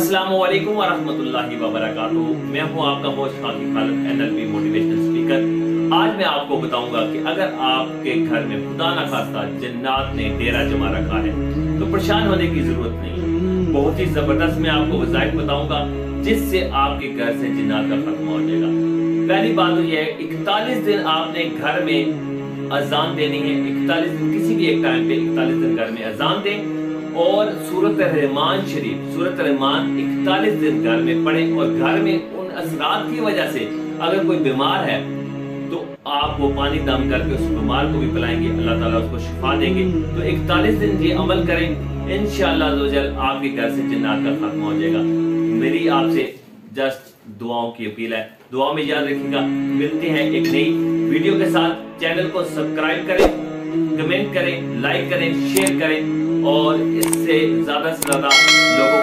अस्सलामुअलैकुम वरहमतुल्लाहि वबरकातुहू। मैं हूं आपका होस्ट खाकी खालिद, NLP मोटिवेशनल स्पीकर। आज मैं आपको बताऊंगा कि अगर आपके घर में खुदा न खास्ता जिन्नात ने डेरा जमा रखा है तो परेशान होने की जरूरत नहीं। बहुत ही जबरदस्त मैं आपको वज़ाइफ बताऊंगा जिससे आपके घर से जिन्नात का खत्म हो जाएगा। पहली बात तो यह है, 41 दिन आपने घर में अजान देनी है। 41 दिन किसी भी एक टाइम पे 41 दिन घर में अजान दें और सूरत रहमान शरीफ, सूरत रहमान 41 दिन घर में पढ़ें। और घर में उन असरात की वजह से अगर कोई बीमार है तो आप वो पानी दम करके उस बीमार को भी पिलाएंगे, अल्लाह ताला उसको शिफा देंगे। तो 41 दिन ये अमल करें, इंशाअल्लाह अज़्ज़वजल आपके घर से जिन्नात का खत्म हो जाएगा। मेरी आपसे जस्ट दुआओं की अपील है, दुआ में याद रखिएगा। मिलते हैं एक नई वीडियो के साथ। चैनल को सब्सक्राइब करें, कमेंट करें, लाइक करें, शेयर करें और इससे ज्यादा से ज्यादा लोगों